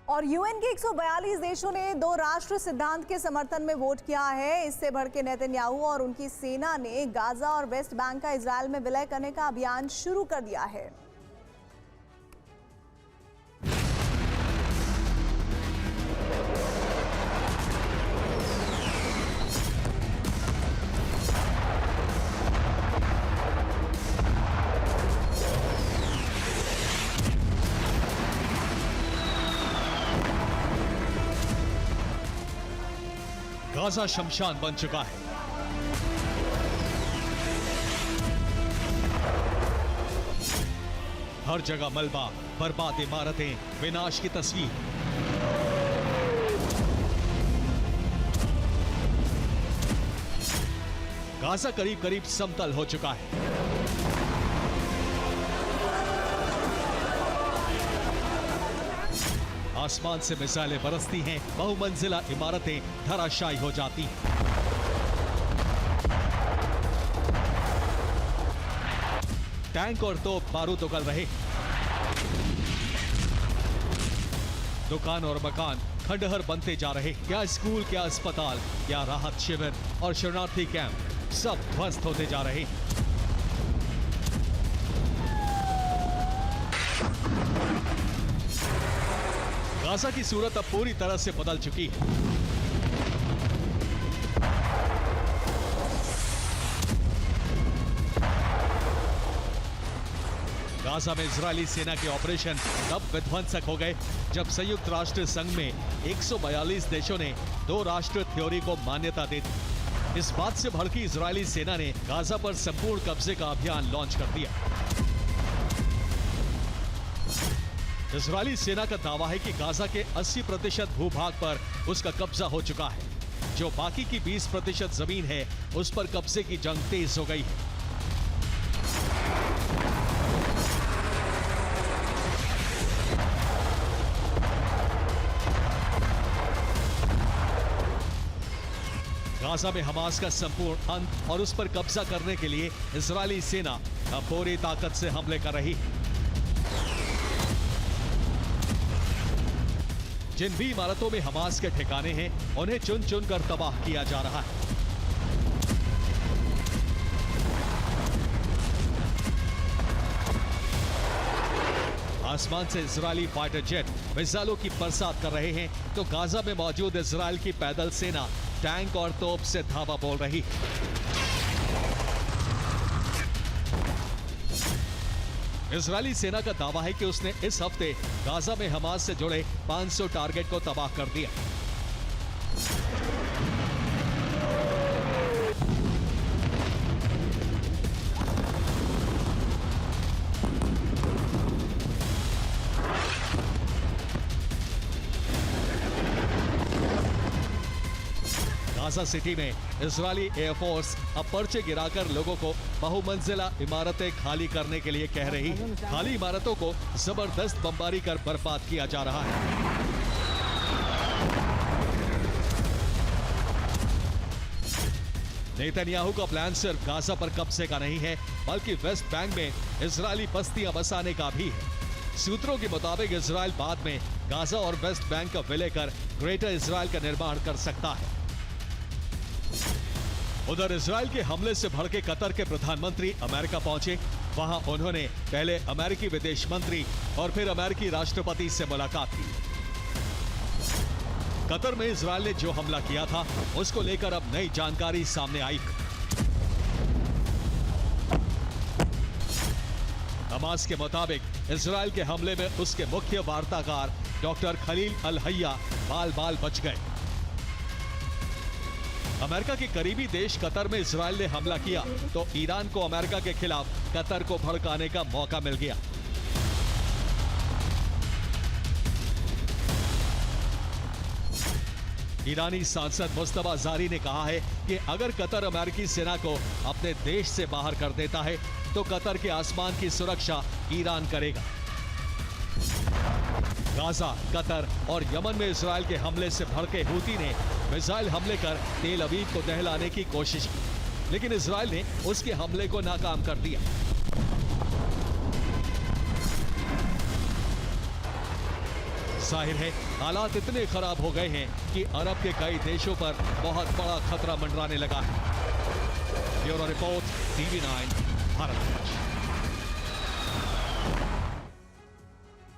और यूएन के 142 देशों ने दो राष्ट्र सिद्धांत के समर्थन में वोट किया है। इससे भड़के नेतन्याहू और उनकी सेना ने गाजा और वेस्ट बैंक का इजरायल में विलय करने का अभियान शुरू कर दिया है। गाजा शमशान बन चुका है। हर जगह मलबा, बर्बाद इमारतें, विनाश की तस्वीर। गाजा करीब करीब समतल हो चुका है। आसमान से मिसाइलें बरसती हैं, बहुमंजिला इमारतें धराशायी हो जाती हैं। टैंक और तोप बारूद उगल रहे। दुकान और मकान खंडहर बनते जा रहे। क्या स्कूल, क्या अस्पताल, क्या राहत शिविर और शरणार्थी कैंप, सब ध्वस्त होते जा रहे। गाजा की सूरत अब पूरी तरह से बदल चुकी है। गाजा में इजरायली सेना के ऑपरेशन तब विध्वंसक हो गए जब संयुक्त राष्ट्र संघ में 142 देशों ने दो राष्ट्र थ्योरी को मान्यता दे दी। इस बात से भड़की इजरायली सेना ने गाजा पर संपूर्ण कब्जे का अभियान लॉन्च कर दिया। इजरायली सेना का दावा है कि गाजा के 80% भूभाग पर उसका कब्जा हो चुका है। जो बाकी की 20% जमीन है, उस पर कब्जे की जंग तेज हो गई है। गाजा में हमास का संपूर्ण अंत और उस पर कब्जा करने के लिए इजरायली सेना अब पूरी ताकत से हमले कर रही है। जिन भी इमारतों में हमास के ठिकाने हैं, उन्हें चुन चुन कर तबाह किया जा रहा है। आसमान से इजरायली फाइटर जेट मिसाइलों की बरसात कर रहे हैं, तो गाजा में मौजूद इजरायल की पैदल सेना टैंक और तोप से धावा बोल रही है। इजरायली सेना का दावा है कि उसने इस हफ्ते गाजा में हमास से जुड़े 500 टारगेट को तबाह कर दिया। गाजा सिटी में इजरायली एयरफोर्स अब पर्चे गिराकर लोगों को बहुमंजिला इमारतें खाली करने के लिए कह रही। खाली इमारतों को जबरदस्त बमबारी कर बर्बाद किया जा रहा है। नेतन्याहू का प्लान सिर्फ गाजा पर कब्जे का नहीं है, बल्कि वेस्ट बैंक में इजरायली बस्तियां बसाने का भी है। सूत्रों के मुताबिक इजरायल बाद में गाजा और वेस्ट बैंक का विलय कर ग्रेटर इजरायल का निर्माण कर सकता है। उधर इजरायल के हमले से भड़के कतर के प्रधानमंत्री अमेरिका पहुंचे। वहां उन्होंने पहले अमेरिकी विदेश मंत्री और फिर अमेरिकी राष्ट्रपति से मुलाकात की। कतर में इजरायल ने जो हमला किया था, उसको लेकर अब नई जानकारी सामने आई। हमास के मुताबिक इजरायल के हमले में उसके मुख्य वार्ताकार डॉक्टर खलील अल हैया बाल बाल बच गए। अमेरिका के करीबी देश कतर में इजरायल ने हमला किया तो ईरान को अमेरिका के खिलाफ कतर को भड़काने का मौका मिल गया। ईरानी सांसद मुस्तफा जारी ने कहा है कि अगर कतर अमेरिकी सेना को अपने देश से बाहर कर देता है तो कतर के आसमान की सुरक्षा ईरान करेगा। गाजा, कतर और यमन में इजरायल के हमले से भड़के हूती ने मिसाइल हमले कर तेल अवीव को दहलाने की कोशिश की, लेकिन इजरायल ने उसके हमले को नाकाम कर दिया। जाहिर है हालात इतने खराब हो गए हैं कि अरब के कई देशों पर बहुत बड़ा खतरा मंडराने लगा है। Bureau report, TV9, Bharat.